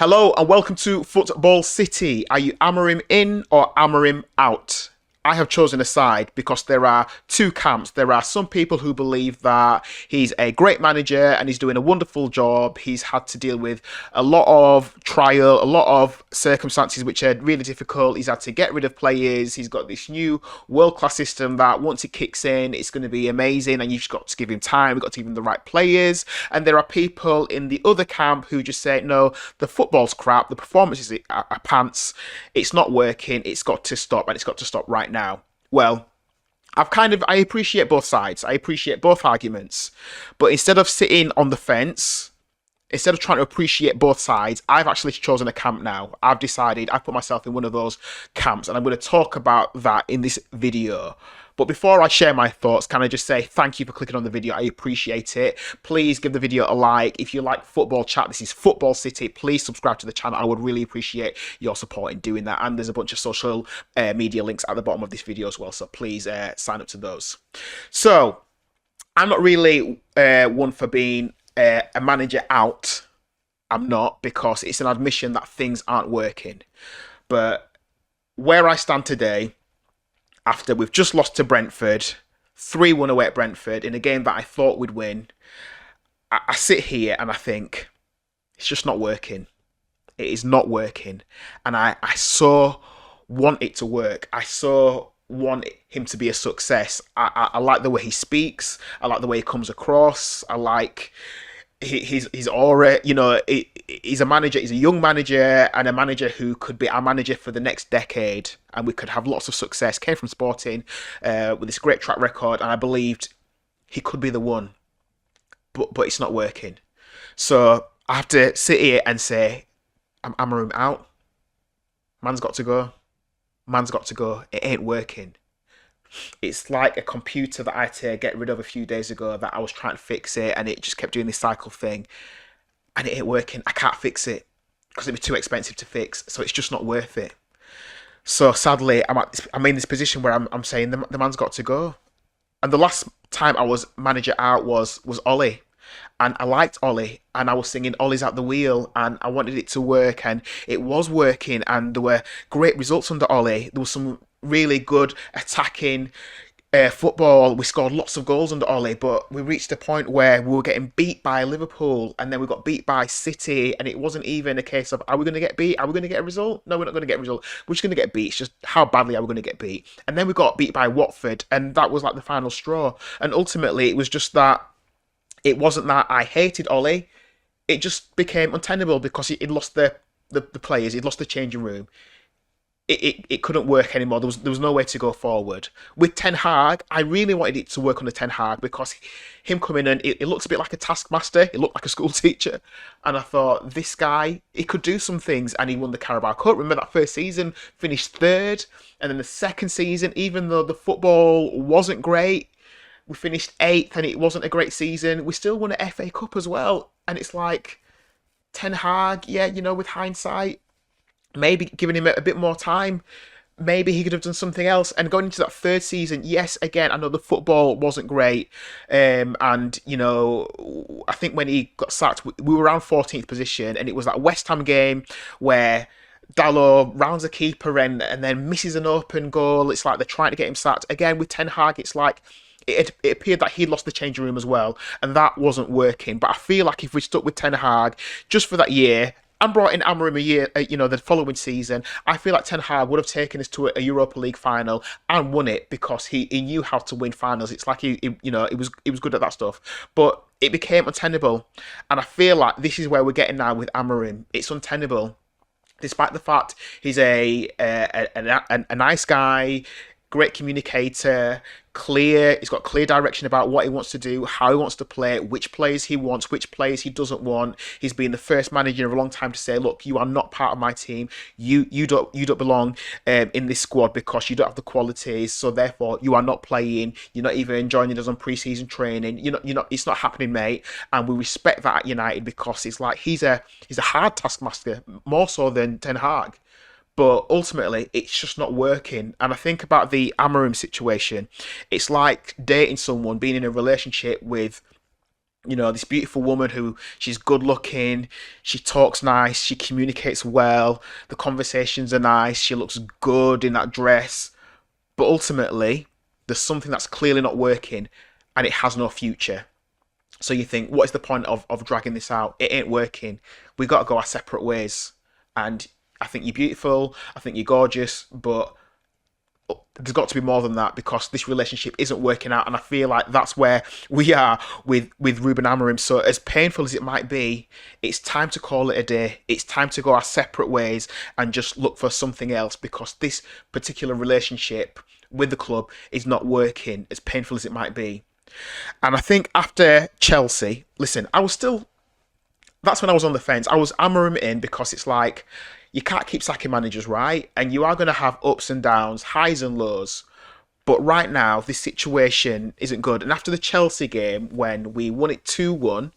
Hello and welcome to Football City. Are you Amorim in or Amorim out? I have chosen a side because there are two camps. There are some people who believe that he's a great manager and he's doing a wonderful job. He's had to deal with a lot of trial, a lot of circumstances which are really difficult. He's had to get rid of players. He's got this new world-class system that once it kicks in, it's going to be amazing and you've just got to give him time. We've got to give him the right players. And there are people in the other camp who just say, no, the football's crap. The performances are pants. It's not working. It's got to stop and it's got to stop right now. Well, I appreciate both sides. I appreciate both arguments. But instead of sitting on the fence, instead of trying to appreciate both sides, I've actually chosen a camp now. I've put myself in one of those camps and I'm going to talk about that in this video. But before I share my thoughts, can I just say thank you for clicking on the video? I appreciate it. Please give the video a like. If you like football chat, this is Football City. Please subscribe to the channel. I would really appreciate your support in doing that. And there's a bunch of social media links at the bottom of this video as well. So please sign up to those. So I'm not really one for being a manager out. I'm not, because it's an admission that things aren't working. But where I stand today, after we've just lost to Brentford, 3-1 away at Brentford, in a game that I thought we'd win, I sit here and I think, it's just not working. It is not working. And I so want it to work. I so want him to be a success. I like the way he speaks. I like the way he comes across. I like his aura. You know, he's a manager. He's a young manager and a manager who could be our manager for the next decade, and we could have lots of success. Came from Sporting with this great track record, and I believed he could be the one, but it's not working. So I have to sit here and say, I'm Amorim out. Man's got to go. Man's got to go. It ain't working. It's like a computer that I had to get rid of a few days ago that I was trying to fix it and it just kept doing this cycle thing and it ain't working. I can't fix it because it'd be too expensive to fix, so it's just not worth it. So sadly, I'm in this position where I'm saying the man's got to go. And the last time I was manager out was Ole. And I liked Ole, and I was singing Ole's at the wheel, and I wanted it to work, and it was working, and there were great results under Ole. There was some really good attacking football. We scored lots of goals under Ole, but we reached a point where we were getting beat by Liverpool, and then we got beat by City, and it wasn't even a case of, are we going to get beat? Are we going to get a result? No, we're not going to get a result. We're just going to get beat. It's just how badly are we going to get beat? And then we got beat by Watford, and that was like the final straw. And ultimately, it was just that it wasn't that I hated Ole. It just became untenable because he'd lost the players. He'd lost the changing room. It couldn't work anymore. There was no way to go forward. With Ten Hag, I really wanted it to work under Ten Hag because him coming in, it looks a bit like a taskmaster. It looked like a school teacher. And I thought, this guy, he could do some things. And he won the Carabao Cup. Remember that first season, finished third. And then the second season, even though the football wasn't great, we finished 8th and it wasn't a great season, we still won an FA Cup as well. And it's like, Ten Hag, yeah, you know, with hindsight, maybe giving him a bit more time, maybe he could have done something else. And going into that third season, yes, again, I know the football wasn't great. And, you know, I think when he got sacked, we were around 14th position, and it was that West Ham game where Dalot rounds a keeper and then misses an open goal. It's like they're trying to get him sacked. Again, with Ten Hag, it's like, it appeared that he'd lost the changing room as well, and that wasn't working. But I feel like if we stuck with Ten Hag just for that year and brought in Amorim a year, the following season, I feel like Ten Hag would have taken us to a Europa League final and won it because he knew how to win finals. It's like he was good at that stuff, but it became untenable, and I feel like this is where we're getting now with Amorim. It's untenable, despite the fact he's a nice guy, great communicator, he's got clear direction about what he wants to do, how he wants to play, which players he wants, which players he doesn't want. He's been the first manager in a long time to say, look, you are not part of my team. You don't belong in this squad because you don't have the qualities, so therefore you are not playing. You're not even joining us on pre-season training. It's not happening, mate. And we respect that at United because it's like he's a hard taskmaster, more so than Ten Hag. But ultimately, it's just not working. And I think about the Amorim situation. It's like dating someone, being in a relationship with This beautiful woman who she's good looking, she talks nice, she communicates well, the conversations are nice, she looks good in that dress, but ultimately there's something that's clearly not working and it has no future. So you think, what is the point of dragging this out? It ain't working. We got to go our separate ways. And I think you're beautiful, I think you're gorgeous, but there's got to be more than that because this relationship isn't working out, and I feel like that's where we are with Ruben Amorim. So as painful as it might be, it's time to call it a day. It's time to go our separate ways and just look for something else because this particular relationship with the club is not working, as painful as it might be. And I think after Chelsea, listen, I was still that's when I was on the fence. I was Amorim in because it's like you can't keep sacking managers, right? And you are going to have ups and downs, highs and lows. But right now, this situation isn't good. And after the Chelsea game, when we won it 2-1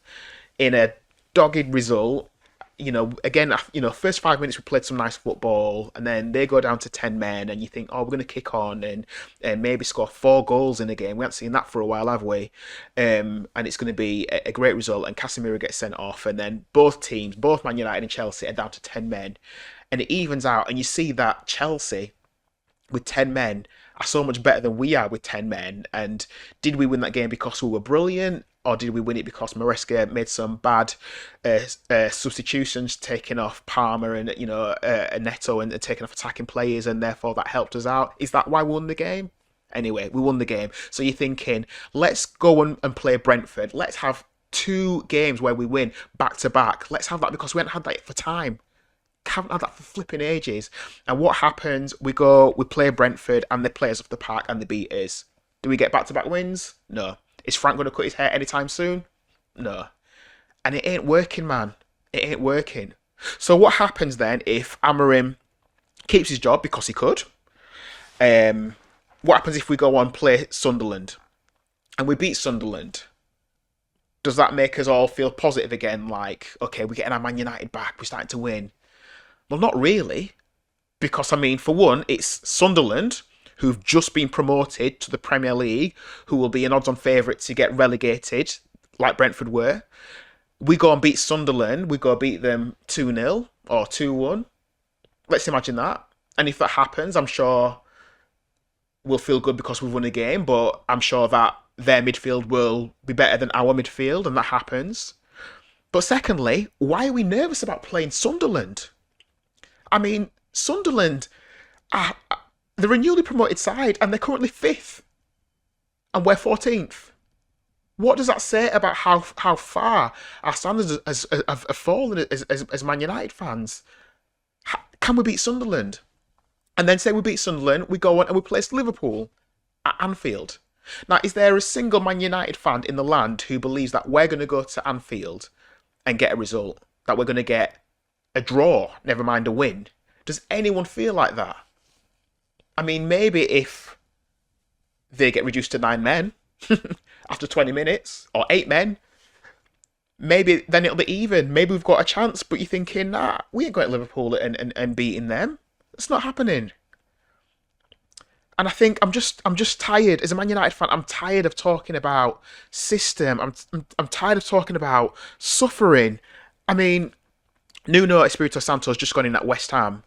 in a dogged result, again, first 5 minutes we played some nice football, and then they go down to 10 men, and you think, oh, we're going to kick on and maybe score 4 goals in a game. We haven't seen that for a while, have we? And it's going to be a great result, and Casemiro gets sent off, and then both teams, both Man United and Chelsea, are down to 10 men, and it evens out, and you see that Chelsea with 10 men are so much better than we are with 10 men. And did we win that game because we were brilliant? Or did we win it because Maresca made some bad substitutions, taking off Palmer and Neto and taking off attacking players, and therefore that helped us out? Is that why we won the game? Anyway, we won the game. So you're thinking, let's go and play Brentford. Let's have 2 games where we win back to back. Let's have that because we haven't had that for time. Haven't had that for flipping ages. And what happens? We play Brentford, and they play us off the park, and they beat us. Do we get back-to-back wins? No. Is Frank going to cut his hair anytime soon? No. And it ain't working, man. It ain't working. So what happens then if Amorim keeps his job because he could? What happens if we go on and play Sunderland and we beat Sunderland? Does that make us all feel positive again? Like, okay, we're getting our Man United back. We're starting to win. Well, not really. Because, for one, it's Sunderland, who've just been promoted to the Premier League, who will be an odds-on favourite to get relegated, like Brentford were. We go and beat Sunderland, we go beat them 2-0 or 2-1. Let's imagine that. And if that happens, I'm sure we'll feel good because we've won a game, but I'm sure that their midfield will be better than our midfield, and that happens. But secondly, why are we nervous about playing Sunderland? Sunderland, they're a newly promoted side, and they're currently 5th, and we're 14th. What does that say about how far our standards have fallen as Man United fans? Can we beat Sunderland? And then say we beat Sunderland, we go on and we place Liverpool at Anfield. Now, is there a single Man United fan in the land who believes that we're going to go to Anfield and get a result? That we're going to get a draw, never mind a win? Does anyone feel like that? Maybe if they get reduced to 9 men after 20 minutes, or 8 men, maybe then it'll be even. Maybe we've got a chance, but you're thinking, nah, we ain't going to Liverpool and beating them. It's not happening. And I think I'm just tired. As a Man United fan, I'm tired of talking about system. I'm tired of talking about suffering. Nuno Espirito Santo's just gone in at West Ham.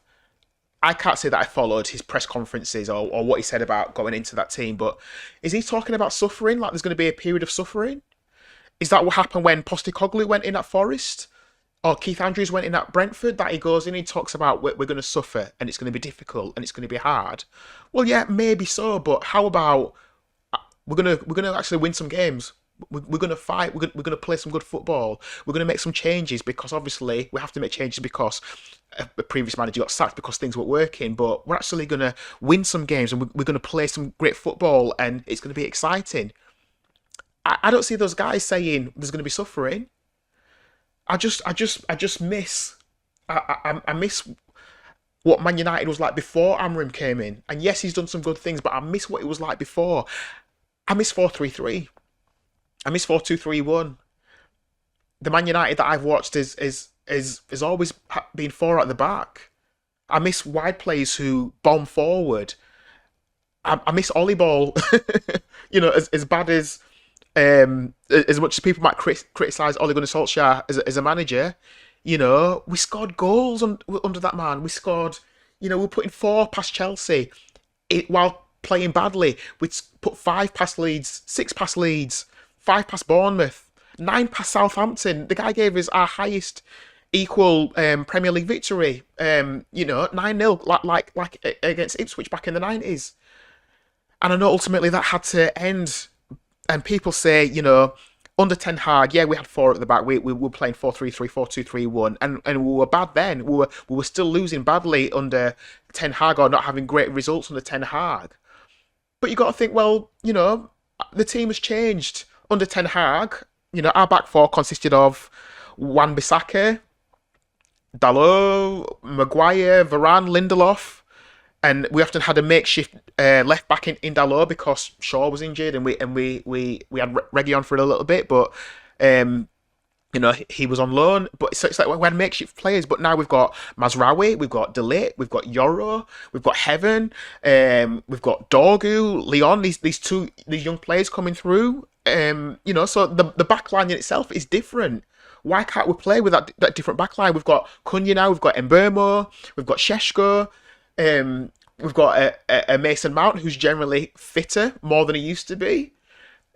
I can't say that I followed his press conferences or what he said about going into that team, but is he talking about suffering? Like there's going to be a period of suffering? Is that what happened when Postecoglou went in at Forest? Or Keith Andrews went in at Brentford? That he goes in and he talks about we're going to suffer and it's going to be difficult and it's going to be hard. Well, yeah, maybe so, but how about we're gonna actually win some games? We're going to fight. We're going to play some good football. We're going to make some changes because obviously we have to make changes because a previous manager got sacked because things weren't working. But we're actually going to win some games and we're going to play some great football and it's going to be exciting. I don't see those guys saying there's going to be suffering. I just miss. I miss what Man United was like before Amorim came in. And yes, he's done some good things, but I miss what it was like before. I miss 4-3-3. I miss 4-2-3-1. The Man United that I've watched is always been 4 at the back. I miss wide players who bomb forward. I miss Ollie Ball. As bad as As much as people might criticise Ole Gunnar Solskjær as a manager, we scored goals under that man. We scored, we're putting 4 past Chelsea while playing badly. We put 5 past Leeds, 6 past Leeds, 5 past Bournemouth, 9 past Southampton. The guy gave us our highest equal Premier League victory. 9-0, like against Ipswich back in the 90s. And I know ultimately that had to end. And people say, under Ten Hag, yeah, we had 4 at the back. We were playing 4-3-3, 4-2-3-1, and we were bad then. We were still losing badly under Ten Hag, or not having great results under Ten Hag. But you got to think, well, the team has changed under Ten Hag. Our back 4 consisted of Wan-Bissaka, Dalot, Maguire, Varane, Lindelof, and we often had a makeshift left back in Dalot because Shaw was injured, and we had Reggie on for a little bit, but he was on loan. But so it's like we had makeshift players, but now we've got Mazraoui, we've got Delit, we've got Yoro, we've got Heaven, we've got Dorgu, Leon. These young players coming through. So the back line in itself is different. Why can't we play with that different back line? We've got Cunha now, we've got Mbeumo, we've got Sheshko. We've got a Mason Mount who's generally fitter more than he used to be.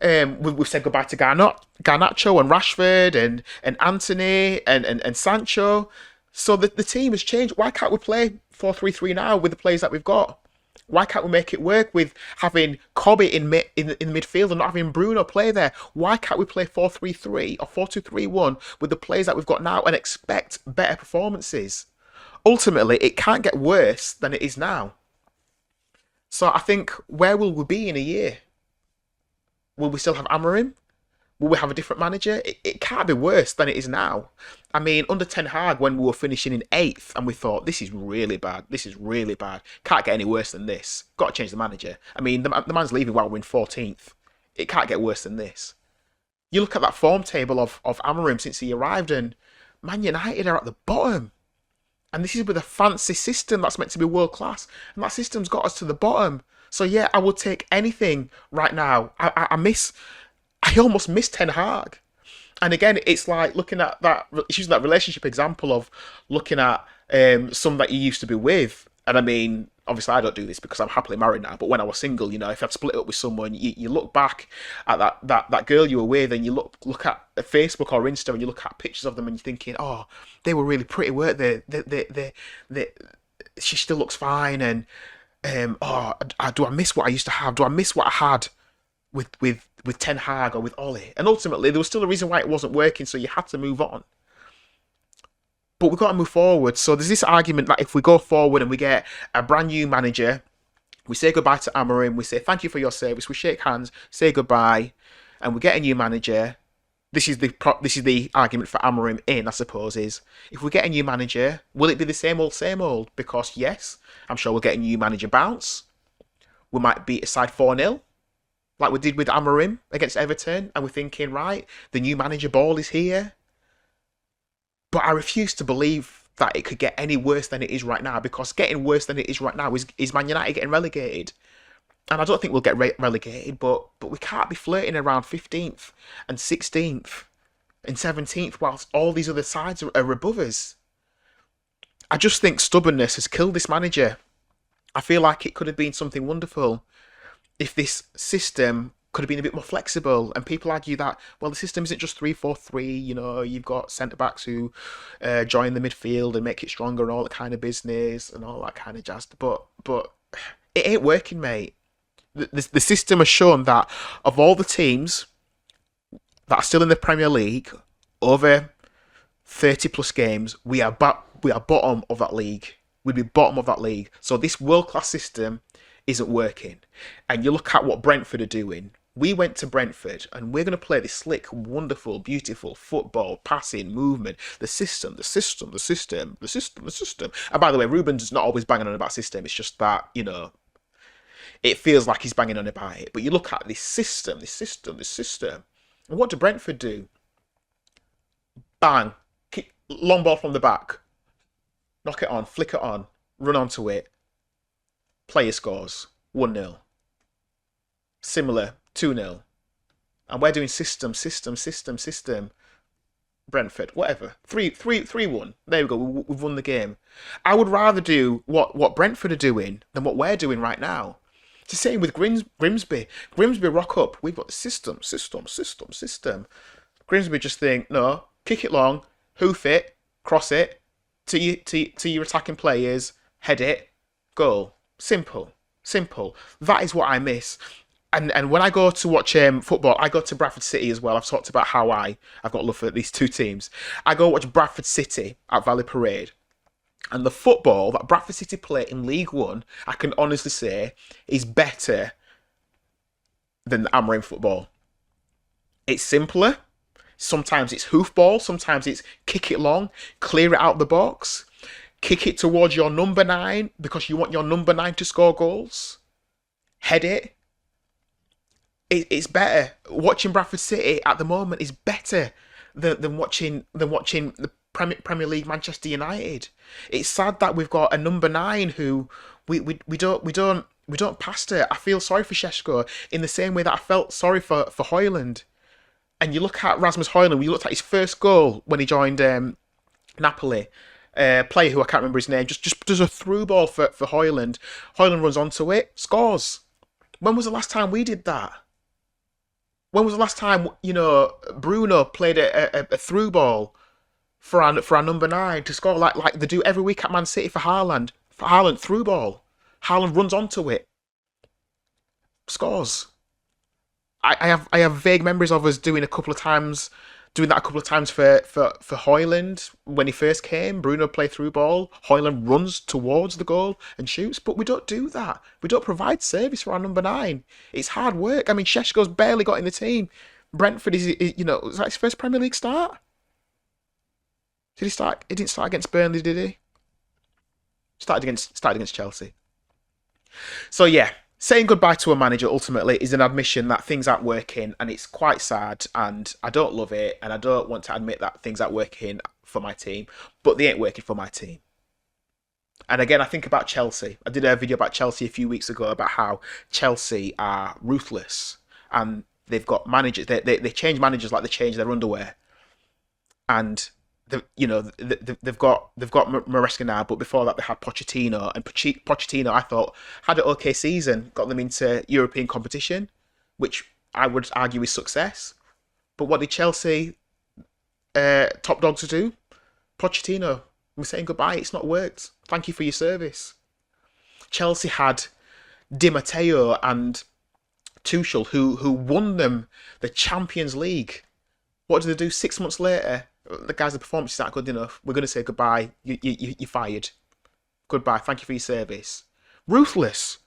We've said goodbye to Garnacho and Rashford and Anthony and Sancho. So the team has changed. Why can't we play 4-3-3 now with the players that we've got? Why can't we make it work with having Kobe in the midfield and not having Bruno play there? Why can't we play 4-3-3 or 4-2-3-1 with the players that we've got now and expect better performances? Ultimately, it can't get worse than it is now. So I think, where will we be in a year? Will we still have Amorim? Will we have a different manager? It can't be worse than it is now. I mean, under Ten Hag, when we were finishing in 8th, and we thought, this is really bad, this is really bad, can't get any worse than this, got to change the manager. I mean, the man's leaving while we're in 14th. It can't get worse than this. You look at that form table of Amorim since he arrived, and Man United are at the bottom. And this is with a fancy system that's meant to be world class. And that system's got us to the bottom. So yeah, I would take anything right now. I almost miss Ten Hag. And again, it's like looking at that, it's using that relationship example of looking at some that you used to be with. And I mean, obviously I don't do this because I'm happily married now, but when I was single, if I'd split up with someone, you look back at that girl you were with, and you look at Facebook or Insta, and you look at pictures of them, and you're thinking, oh, they were really pretty, weren't they? She still looks fine, and do I miss what I used to have? Do I miss what I had with Ten Hag or with Ollie? And ultimately, there was still a reason why it wasn't working, so you had to move on. But we've got to move forward. So there's this argument that if we go forward and we get a brand new manager, we say goodbye to Amorim, we say thank you for your service, we shake hands, say goodbye, and we get a new manager. This is the argument for Amorim in, I suppose, is if we get a new manager, will it be the same old, same old? Because yes, I'm sure we'll get a new manager bounce. We might beat a side 4-0, like we did with Amorim against Everton, and we're thinking, right, the new manager ball is here. But I refuse to believe that it could get any worse than it is right now, because getting worse than it is right now is Man United getting relegated. And I don't think we'll get relegated, but we can't be flirting around 15th and 16th and 17th whilst all these other sides are above us. I just think stubbornness has killed this manager. I feel like it could have been something wonderful if this system could have been a bit more flexible. And people argue that, well, the system isn't just 3-4-3, you've got centre-backs who join the midfield and make it stronger and all that kind of business and all that kind of jazz. But it ain't working, mate. The system has shown that of all the teams that are still in the Premier League over 30 plus games, we are bottom of that league. We'd be bottom of that league. So this world-class system isn't working. And you look at what Brentford are doing. We went to Brentford and we're going to play this slick, wonderful, beautiful football, passing, movement, the system. And by the way, Ruben's not always banging on about system. It's just that, it feels like he's banging on about it. But you look at this system. And what do Brentford do? Bang. Kick, long ball from the back. Knock it on, flick it on, run onto it. Player scores 1-0. Similar 2-0. and we're doing system. Brentford, whatever. 3-1. There we go. We've won the game. I would rather do what Brentford are doing than what we're doing right now. It's the same with Grimsby. Grimsby rock up. We've got system. Grimsby just think, no, kick it long, hoof it, cross it to your attacking players, head it, goal. Simple. That is what I miss. And when I go to watch football, I go to Bradford City as well. I've talked about how I've got love for these two teams. I go watch Bradford City at Valley Parade. And the football that Bradford City play in League One, I can honestly say, is better than the Amorim football. It's simpler. Sometimes it's hoofball. Sometimes it's kick it long, clear it out the box, kick it towards your number 9 because you want your number 9 to score goals. Head it. It's better. Watching Bradford City at the moment is better than watching the Premier League Manchester United. It's sad that we've got a number 9 who we don't pastor. I feel sorry for Šeško in the same way that I felt sorry for Højlund. And you look at Rasmus Højlund, you looked at his first goal when he joined Napoli. Player who I can't remember his name just does a through ball for Højlund. Højlund runs onto it, scores. When was the last time we did that? When was the last time, Bruno played a through ball for our number 9 to score like they do every week at Man City for Haaland? For Haaland, through ball. Haaland runs onto it. Scores. I have vague memories of us doing that a couple of times for Højlund when he first came. Bruno played through ball. Højlund runs towards the goal and shoots, but we don't do that. We don't provide service for our number 9. It's hard work. I mean, Šeško's barely got in the team. Brentford is was that his first Premier League start? Did he start? He didn't start against Burnley, did he? Started against Chelsea. So yeah. Saying goodbye to a manager ultimately is an admission that things aren't working, and it's quite sad, and I don't love it, and I don't want to admit that things aren't working for my team, but they ain't working for my team. And again, I think about Chelsea. I did a video about Chelsea a few weeks ago about how Chelsea are ruthless, and they've got managers. They change managers like they change their underwear, and they've got Maresca now, but before that they had Pochettino, and Pochettino I thought had an okay season, got them into European competition, which I would argue is success. But what did Chelsea top dogs do? Pochettino, we're saying goodbye. It's not worked. Thank you for your service. Chelsea had Di Matteo and Tuchel who won them the Champions League. What did they do 6 months later? The guys, the performance is not good enough. We're going to say goodbye. You're fired. Goodbye. Thank you for your service. Ruthless.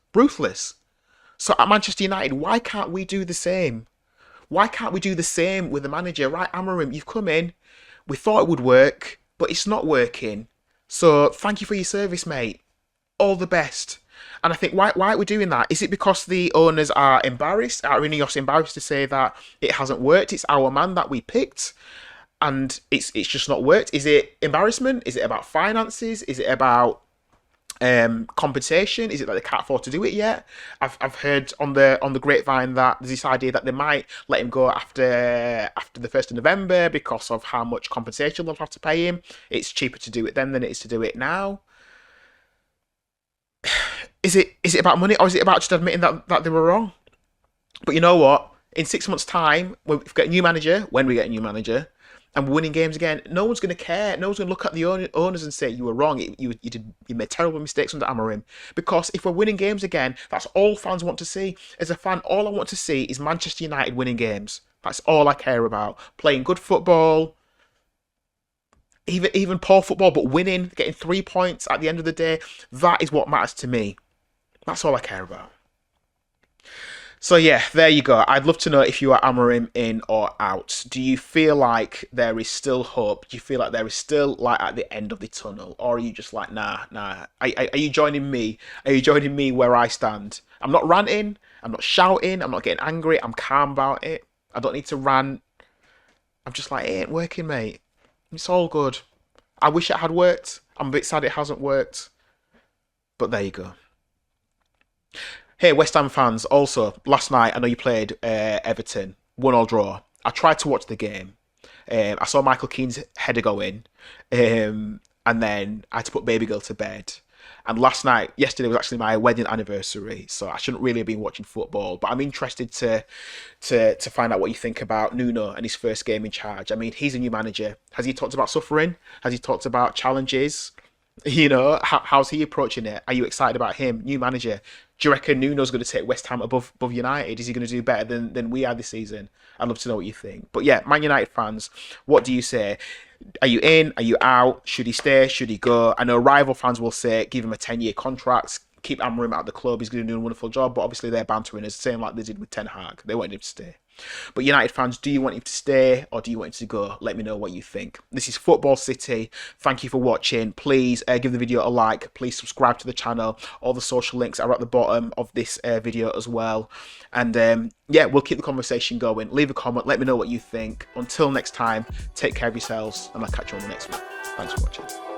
So at Manchester United, why can't we do the same? Why can't we do the same with the manager? Right, Amorim, you've come in. We thought it would work, but it's not working. So thank you for your service, mate. All the best. And I think, why are we doing that? Is it because the owners are embarrassed? Are Ineos embarrassed to say that it hasn't worked? It's our man that we picked, and it's just not worked. Is it embarrassment? Is it about finances? Is it about compensation? Is it that they can't afford to do it yet? I've heard on the grapevine that there's this idea that they might let him go after the 1st of November because of how much compensation they'll have to pay him. It's cheaper to do it then than it is to do it now. Is it about money, or is it about just admitting that they were wrong? But you know what? In 6 months' time, when we get a new manager, and we're winning games again, no one's going to care. No one's going to look at the owners and say you were wrong. You made terrible mistakes under Amorim. Because if we're winning games again, that's all fans want to see. As a fan, all I want to see is Manchester United winning games. That's all I care about. Playing good football, even poor football, but winning, getting 3 points at the end of the day. That is what matters to me. That's all I care about. So yeah, there you go. I'd love to know if you are Amorim in or out. Do you feel like there is still hope? Do you feel like there is still light at the end of the tunnel? Or are you just like, nah? Are you joining me? Are you joining me where I stand? I'm not ranting. I'm not shouting. I'm not getting angry. I'm calm about it. I don't need to rant. I'm just like, it ain't working, mate. It's all good. I wish it had worked. I'm a bit sad it hasn't worked. But there you go. Hey, West Ham fans, also, last night, I know you played Everton. 1-1 draw. I tried to watch the game. I saw Michael Keane's header go in, and then I had to put baby girl to bed. And yesterday was actually my wedding anniversary, so I shouldn't really have been watching football. But I'm interested to find out what you think about Nuno and his first game in charge. I mean, he's a new manager. Has he talked about suffering? Has he talked about challenges? How's he approaching it? Are you excited about him? New manager. Do you reckon Nuno's going to take West Ham above United? Is he going to do better than we are this season? I'd love to know what you think. But yeah, Man United fans, what do you say? Are you in? Are you out? Should he stay? Should he go? I know rival fans will say give him a 10-year contract, keep Amorim out of the club. He's going to do a wonderful job. But obviously they're bantering us, same like they did with Ten Hag. They wanted him to stay. But United fans, do you want him to stay or do you want him to go? Let me know what you think. This is Football City. Thank you for watching. Please give the video a like. Please subscribe to the channel. All the social links are at the bottom of this video as well. And yeah, we'll keep the conversation going. Leave a comment. Let me know what you think. Until next time, take care of yourselves and I'll catch you on the next one. Thanks for watching.